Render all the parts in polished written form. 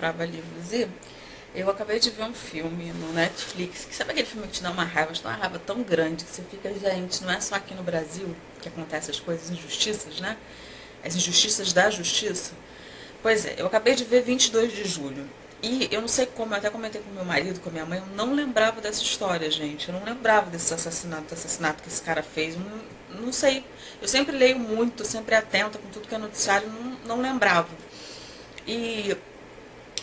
comprava livros e eu acabei de ver um filme no Netflix, que sabe aquele filme que te dá uma raiva, te dá uma raiva tão grande que você fica, gente, não é só aqui no Brasil que acontecem as coisas, injustiças, né? As injustiças da justiça. Pois é, eu acabei de ver 22 de julho. E eu não sei como, eu até comentei com meu marido, com a minha mãe, eu não lembrava dessa história, gente. Eu não lembrava desse assassinato que esse cara fez. Eu não sei. Eu sempre leio muito, sempre atenta com tudo que é noticiário, não lembrava. E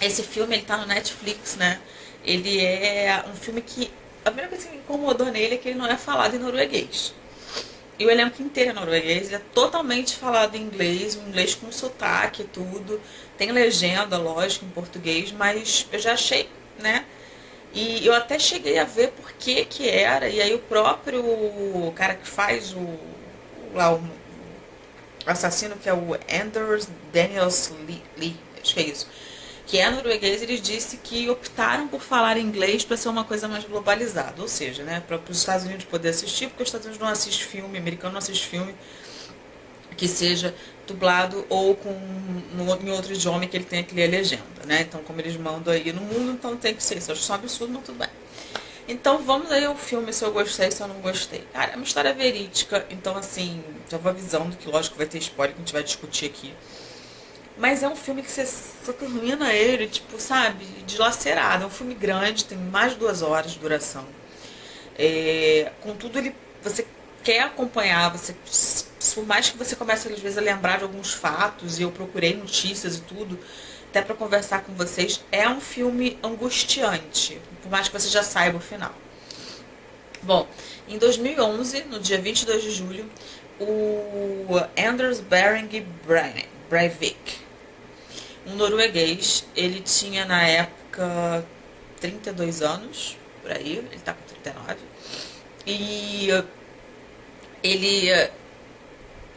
esse filme, ele tá no Netflix, né? Ele é um filme que... A primeira coisa que me incomodou nele é que ele não é falado em norueguês. E o elenco inteiro é norueguês, ele é totalmente falado em inglês, um inglês com sotaque e tudo. Tem legenda, lógico, em português, mas eu já achei, né? E eu até cheguei a ver por que era, e aí o próprio cara que faz lá, o assassino, que é o Anders Daniels Lee, acho que é isso, que é norueguês, ele disse que optaram por falar inglês para ser uma coisa mais globalizada, ou seja, né, para os Estados Unidos poder assistir, porque os Estados Unidos não assiste filme, americano não assiste filme que seja dublado ou em outro idioma que ele tenha que ler a legenda, né? Então, como eles mandam aí no mundo, então tem que ser isso. Eu acho só um absurdo, mas tudo bem. Então, vamos aí ao filme, se eu gostei, se eu não gostei. Cara, é uma história verídica, então, assim, já vou avisando que, lógico, vai ter spoiler que a gente vai discutir aqui. Mas é um filme que você termina ele, tipo, sabe, dilacerado. É um filme grande, tem mais de 2 horas de duração. Contudo, você quer acompanhar, por mais que você comece, às vezes, a lembrar de alguns fatos, e eu procurei notícias e tudo, até para conversar com vocês, é um filme angustiante, por mais que você já saiba o final. Bom, em 2011, no dia 22 de julho, o Anders Behring Breivik, um norueguês, ele tinha na época 32 anos, por aí, ele tá com 39, e ele,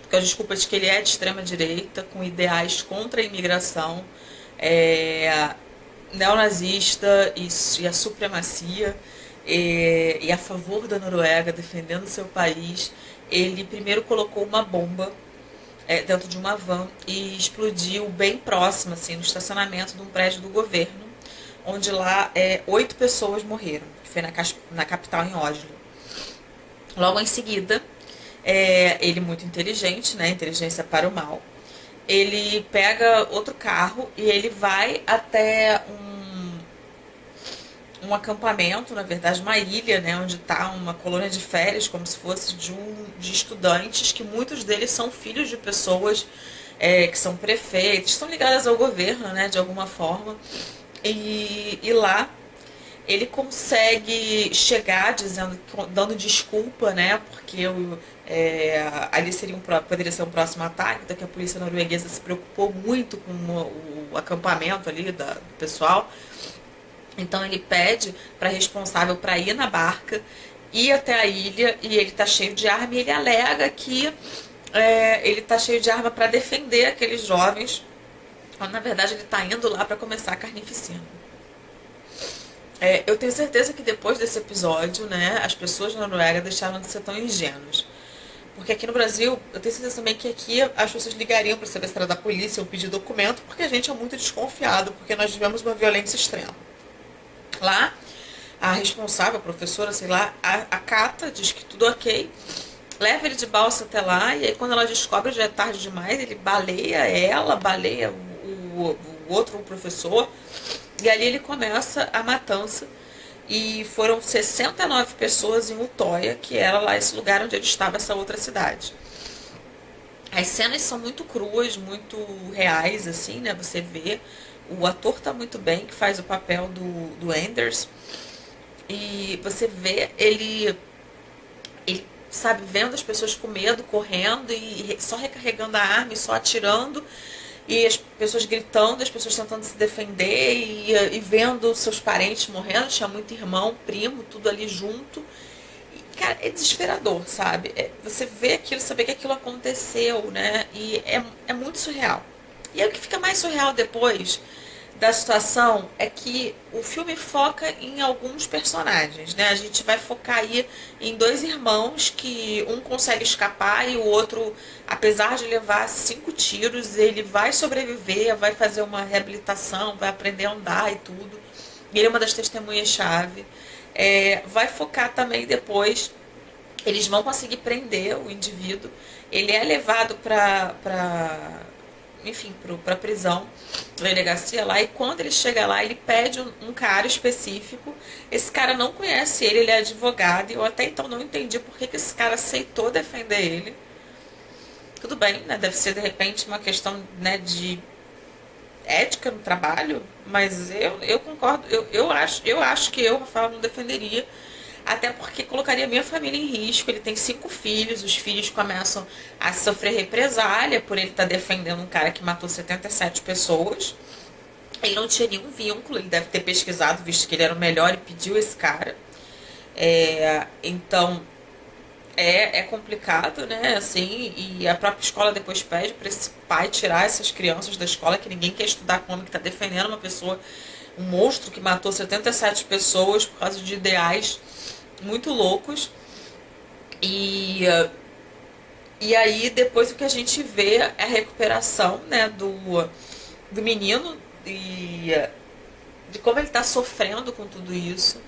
com a desculpa de que ele é de extrema direita, com ideais contra a imigração, neonazista e a supremacia, e a favor da Noruega, defendendo seu país. Ele primeiro colocou uma bomba dentro de uma van e explodiu bem próximo, assim, no estacionamento de um prédio do governo, onde lá 8 pessoas morreram, que foi na capital, em Oslo. Logo em seguida, ele muito inteligente, né, inteligência para o mal, ele pega outro carro e ele vai até um acampamento, na verdade uma ilha, né, onde está uma colônia de férias, como se fosse de estudantes, que muitos deles são filhos de pessoas que são prefeitos, estão ligadas ao governo, né, de alguma forma, e lá ele consegue chegar dando desculpa, né, porque ali poderia ser um próximo ataque, então que a polícia norueguesa se preocupou muito com o acampamento ali do pessoal. Então ele pede para responsável para ir na barca, ir até a ilha, e ele tá cheio de arma, e ele alega que ele tá cheio de arma para defender aqueles jovens, quando na verdade ele tá indo lá para começar a carnificina. Eu tenho certeza que depois desse episódio, né, as pessoas na Noruega deixaram de ser tão ingênuas. Porque aqui no Brasil, eu tenho certeza também que aqui as pessoas ligariam para saber se era da polícia ou pedir documento, porque a gente é muito desconfiado, porque nós vivemos uma violência extrema. Lá, a responsável, a professora, sei lá, acata, diz que tudo ok, leva ele de balsa até lá, e aí quando ela descobre já é tarde demais, ele baleia o outro professor, e ali ele começa a matança. E foram 69 pessoas em Utoya, que era lá esse lugar onde ele estava, essa outra cidade. As cenas são muito cruas, muito reais, assim, né? Você vê, o ator tá muito bem, que faz o papel do Anders. E você vê ele, sabe, vendo as pessoas com medo, correndo, e só recarregando a arma e só atirando. E as pessoas gritando, as pessoas tentando se defender, e vendo seus parentes morrendo. Tinha muito irmão, primo, tudo ali junto. E, cara, é desesperador, sabe? Você vê aquilo, saber que aquilo aconteceu, né? E é muito surreal. E aí o que fica mais surreal depois da situação é que o filme foca em alguns personagens, né? A gente vai focar aí em dois irmãos que um consegue escapar e o outro, apesar de levar 5 tiros, ele vai sobreviver, vai fazer uma reabilitação, vai aprender a andar e tudo. Ele é uma das testemunhas-chave. Vai focar também depois, eles vão conseguir prender o indivíduo. Ele é levado enfim, para prisão, pra delegacia lá, e quando ele chega lá, ele pede um cara específico. Esse cara não conhece ele é advogado, e eu até então não entendi por que esse cara aceitou defender ele. Tudo bem, né? Deve ser de repente uma questão, né, de ética no trabalho, mas eu concordo, eu acho que eu, Rafael, não defenderia. Até porque colocaria minha família em risco. Ele tem 5 filhos, os filhos começam a sofrer represália por ele estar defendendo um cara que matou 77 pessoas. Ele não tinha nenhum vínculo, ele deve ter pesquisado, visto que ele era o melhor e pediu esse cara. Então, é complicado, né? Assim, e a própria escola depois pede para esse pai tirar essas crianças da escola, que ninguém quer estudar com um homem que está defendendo uma pessoa, um monstro que matou 77 pessoas por causa de ideais muito loucos. E aí depois o que a gente vê é a recuperação, né, do menino e de como ele está sofrendo com tudo isso.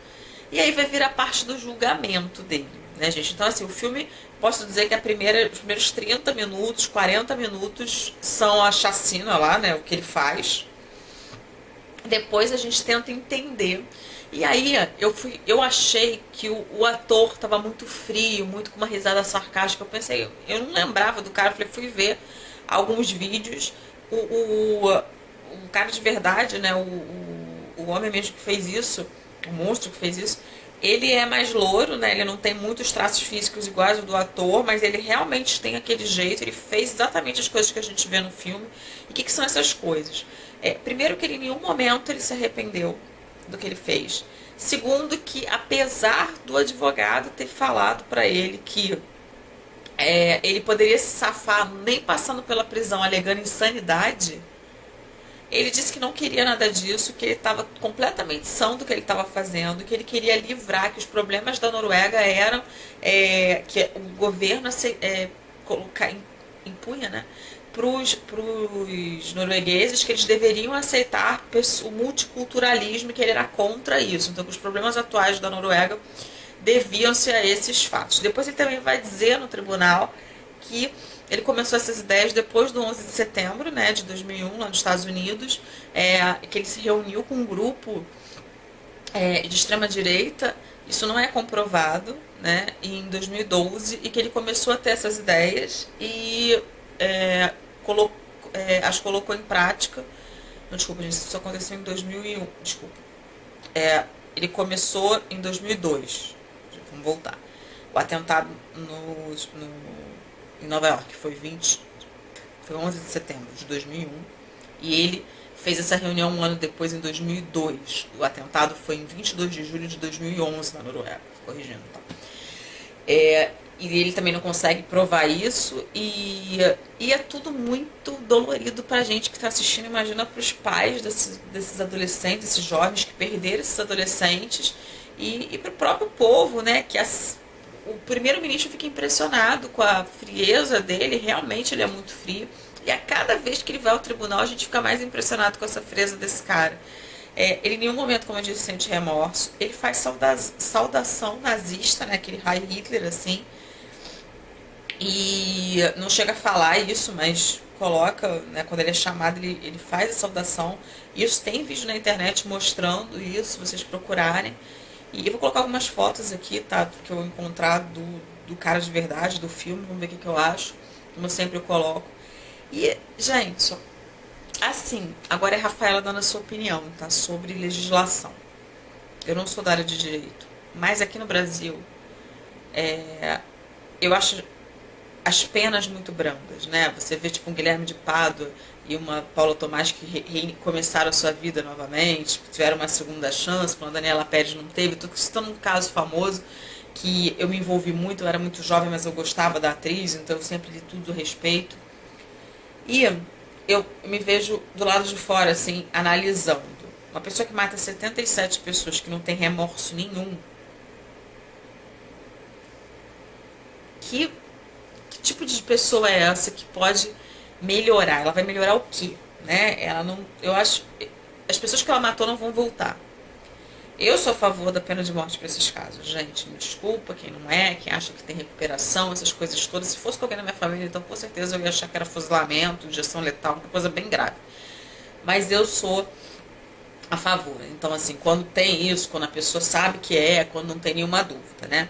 E aí vai vir a parte do julgamento dele, né, gente? Então, assim, o filme, posso dizer que os primeiros 30 minutos, 40 minutos são a chacina lá, né, o que ele faz. Depois a gente tenta entender. E aí eu achei que o ator estava muito frio, muito com uma risada sarcástica. Eu pensei, eu não lembrava do cara. Eu fui ver alguns vídeos. O cara de verdade, né? O homem mesmo que fez isso, o monstro que fez isso, ele é mais louro, né? Ele não tem muitos traços físicos iguais ao do ator, mas ele realmente tem aquele jeito. Ele fez exatamente as coisas que a gente vê no filme. E o que são essas coisas? Primeiro, que ele, em nenhum momento ele se arrependeu do que ele fez. Segundo, que apesar do advogado ter falado para ele que ele poderia se safar nem passando pela prisão alegando insanidade, ele disse que não queria nada disso, que ele estava completamente são do que ele estava fazendo, que ele queria livrar, que os problemas da Noruega eram que o governo impunha, né, para os noruegueses, que eles deveriam aceitar o multiculturalismo, e que ele era contra isso. Então, que os problemas atuais da Noruega deviam-se a esses fatos. Depois ele também vai dizer no tribunal que ele começou essas ideias depois do 11 de setembro, né, de 2001, lá nos Estados Unidos, que ele se reuniu com um grupo de extrema-direita. Isso não é comprovado, né, em 2012, e que ele começou a ter essas ideias e as colocou em prática. Não, desculpa, gente, isso aconteceu em 2001. Desculpa. Ele começou em 2002. Vamos voltar. O atentado em Nova York foi 11 de setembro de 2001. E ele fez essa reunião um ano depois, em 2002. O atentado foi em 22 de julho de 2011 na Noruega. Corrigindo, então. E ele também não consegue provar isso, e é tudo muito dolorido pra gente que tá assistindo. Imagina pros pais desses adolescentes, desses jovens que perderam esses adolescentes, e pro próprio povo, né, que o primeiro-ministro fica impressionado com a frieza dele. Realmente ele é muito frio, e a cada vez que ele vai ao tribunal a gente fica mais impressionado com essa frieza desse cara. Ele em nenhum momento, como eu disse, sente remorso. Ele faz saudação nazista, né, aquele Heil Hitler, assim. E não chega a falar isso, mas coloca, né, quando ele é chamado, ele faz a saudação. Isso tem vídeo na internet mostrando isso, se vocês procurarem. E eu vou colocar algumas fotos aqui, tá, que eu encontrar do cara de verdade, do filme. Vamos ver o que eu acho, como sempre eu coloco. E, gente, assim, agora é a Rafaela dando a sua opinião, tá, sobre legislação. Eu não sou da área de direito, mas aqui no Brasil, eu acho as penas muito brandas, né? Você vê tipo um Guilherme de Pádua e uma Paula Tomás que começaram a sua vida novamente, tiveram uma segunda chance, quando a Daniela Pérez não teve. Estou citando um caso famoso que eu me envolvi muito, eu era muito jovem, mas eu gostava da atriz, então eu sempre li tudo a respeito. E eu me vejo do lado de fora, assim, analisando. Uma pessoa que mata 77 pessoas, que não tem remorso nenhum, que, que tipo de pessoa é essa que pode melhorar? Ela vai melhorar o quê? Né? Ela não, eu acho, as pessoas que ela matou não vão voltar. Eu sou a favor da pena de morte para esses casos, gente. Me desculpa quem não é, quem acha que tem recuperação, essas coisas todas. Se fosse com alguém na minha família, então com certeza eu ia achar que era fuzilamento, injeção letal, uma coisa bem grave. Mas eu sou a favor. Então, assim, quando tem isso, quando a pessoa sabe que é, quando não tem nenhuma dúvida, né?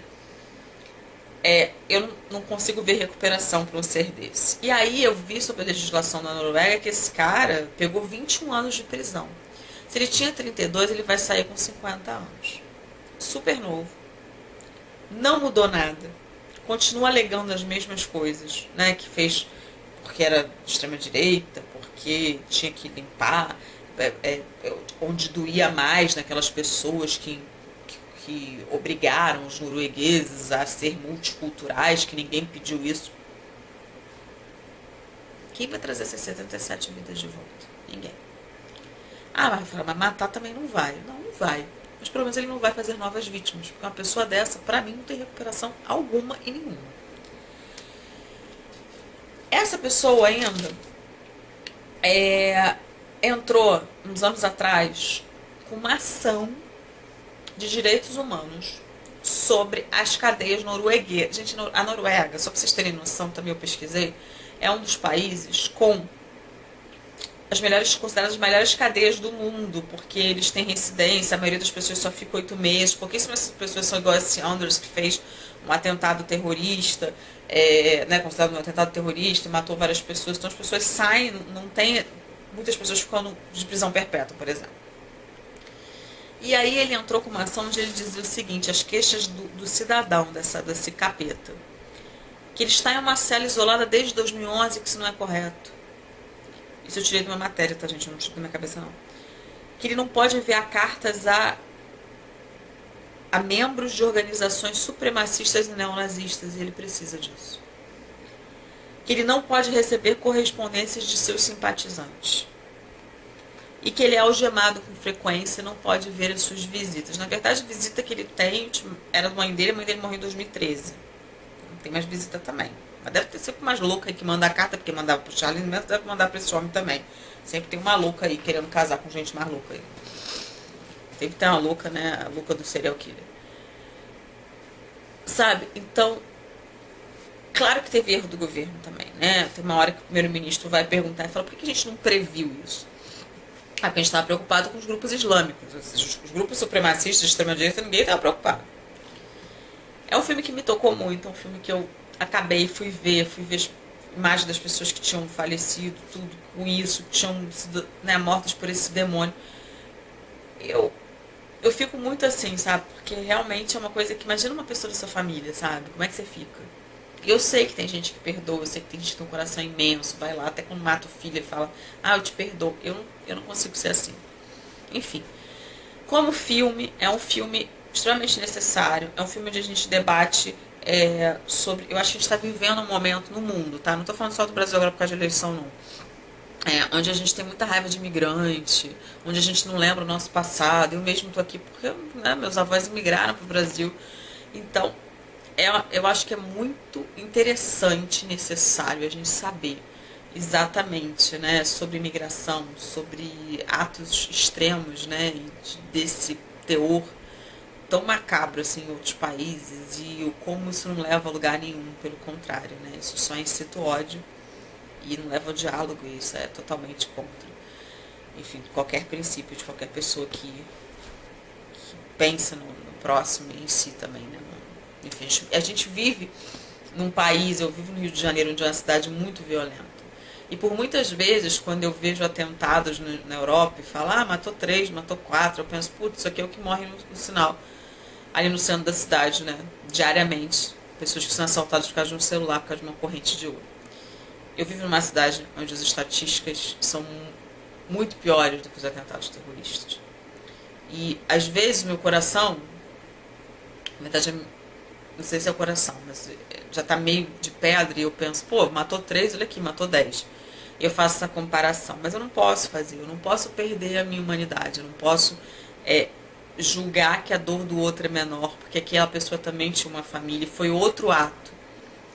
Eu não consigo ver recuperação para um ser desse. E aí eu vi sobre a legislação da Noruega que esse cara pegou 21 anos de prisão. Se ele tinha 32, ele vai sair com 50 anos. Super novo. Não mudou nada. Continua alegando as mesmas coisas, né? Que fez porque era de extrema direita, porque tinha que limpar, onde doía mais naquelas pessoas que obrigaram os noruegueses a ser multiculturais, que ninguém pediu isso. Quem vai trazer essas 77 vidas de volta? Ninguém. Ah, mas matar também não vai. Não, não vai. Mas pelo menos ele não vai fazer novas vítimas. Porque uma pessoa dessa, pra mim, não tem recuperação alguma e nenhuma. Essa pessoa ainda entrou, uns anos atrás, com uma ação de direitos humanos sobre as cadeias norueguesas. Gente, a Noruega, só pra vocês terem noção, também eu pesquisei, é um dos países com as melhores, consideradas as melhores cadeias do mundo, porque eles têm residência, a maioria das pessoas só fica 8 meses, pouquíssimas pessoas são igual a esse Anders, que fez um atentado terrorista, né, considerado um atentado terrorista, e matou várias pessoas, então as pessoas saem, não tem, muitas pessoas ficam de prisão perpétua, por exemplo. E aí ele entrou com uma ação onde ele dizia o seguinte, as queixas do cidadão, desse capeta, que ele está em uma cela isolada desde 2011, que isso não é correto. Isso eu tirei de uma matéria, tá, gente? Eu não tirei da minha cabeça, não. Que ele não pode enviar cartas a membros de organizações supremacistas e neonazistas, e ele precisa disso. Que ele não pode receber correspondências de seus simpatizantes. E que ele é algemado com frequência e não pode ver as suas visitas. Na verdade, a visita que ele tem era da mãe dele, a mãe dele morreu em 2013. Não tem mais visita também. Mas deve ter sempre mais louca aí que manda a carta, porque mandava pro Charlie Manson, deve mandar pra esse homem também. Sempre tem uma louca aí querendo casar com gente mais louca aí. Sempre tem uma louca, né? A louca do serial killer. Sabe? Então, claro que teve erro do governo também, né? Tem uma hora que o primeiro-ministro vai perguntar e fala, por que a gente não previu isso? Ah, porque a gente estava preocupado com os grupos islâmicos. Ou seja, os grupos supremacistas de extrema-direita, ninguém estava preocupado. É um filme que me tocou muito, é um filme que eu acabei, fui ver as imagens das pessoas que tinham falecido, tudo com isso, que tinham sido, né, mortas por esse demônio. Eu fico muito assim, sabe? Porque realmente é uma coisa que, imagina uma pessoa da sua família, sabe? Como é que você fica? Eu sei que tem gente que perdoa, eu sei que tem gente que tem um coração imenso, vai lá, até quando mata o filho e fala, ah, eu te perdoo. Eu não consigo ser assim. Enfim, como filme, é um filme extremamente necessário, é um filme onde a gente debate sobre... Eu acho que a gente está vivendo um momento no mundo, tá? Não estou falando só do Brasil agora por causa de eleição, não. Onde a gente tem muita raiva de imigrante, onde a gente não lembra o nosso passado. Eu mesmo estou aqui porque, né, meus avós imigraram para o Brasil. Então, eu acho que é muito interessante, necessário a gente saber exatamente, né, sobre imigração, sobre atos extremos, né, desse teor tão macabro assim em outros países e como isso não leva a lugar nenhum, pelo contrário, né, isso só incita o ódio e não leva ao diálogo, e isso é totalmente contra, enfim, qualquer princípio de qualquer pessoa que pensa no próximo e em si também, né. Enfim, a gente vive num país, eu vivo no Rio de Janeiro, onde é uma cidade muito violenta. E por muitas vezes, quando eu vejo atentados na Europa e falo, ah, matou 3, matou 4, eu penso, putz, isso aqui é o que morre no sinal. Ali no centro da cidade, né? Diariamente. Pessoas que são assaltadas por causa de um celular, por causa de uma corrente de ouro. Eu vivo numa cidade onde as estatísticas são muito piores do que os atentados terroristas. E, às vezes, meu coração, na verdade, não sei se é o coração, mas já tá meio de pedra e eu penso, pô, matou 3, olha aqui, matou 10. eu faço essa comparação. Mas eu não posso fazer, eu não posso perder a minha humanidade, eu não posso julgar que a dor do outro é menor, porque aquela pessoa também tinha uma família e foi outro ato,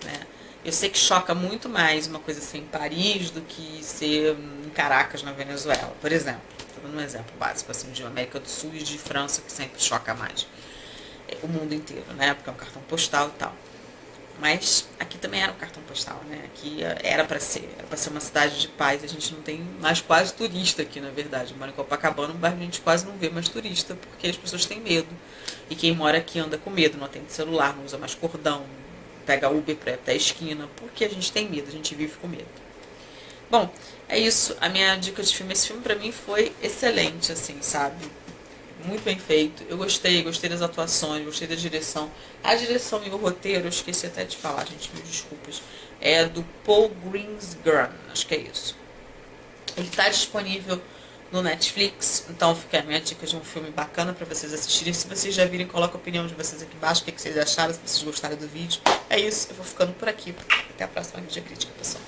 né? Eu sei que choca muito mais uma coisa assim em Paris do que ser em Caracas, na Venezuela, por exemplo. Estou dando um exemplo básico assim, de América do Sul e de França, que sempre choca mais. O mundo inteiro, né? Porque é um cartão postal e tal. Mas aqui também era um cartão postal, né? Aqui era para ser uma cidade de paz. A gente não tem mais quase turista aqui, na verdade. Mora em Copacabana, um bairro a gente quase não vê mais turista, porque as pessoas têm medo. E quem mora aqui anda com medo, não atende celular, não usa mais cordão, pega Uber pra ir até a esquina, porque a gente tem medo, a gente vive com medo. Bom, é isso. A minha dica de filme, esse filme pra mim foi excelente, assim, sabe? Muito bem feito. Eu gostei das atuações, gostei da direção. A direção e o roteiro, eu esqueci até de falar, gente, me desculpas. É do Paul Greengrass, acho que é isso. Ele está disponível no Netflix, então fica a minha dica de um filme bacana para vocês assistirem. Se vocês já viram, coloca a opinião de vocês aqui embaixo, o que vocês acharam, se vocês gostaram do vídeo. É isso, eu vou ficando por aqui. Até a próxima vídeo crítica, pessoal.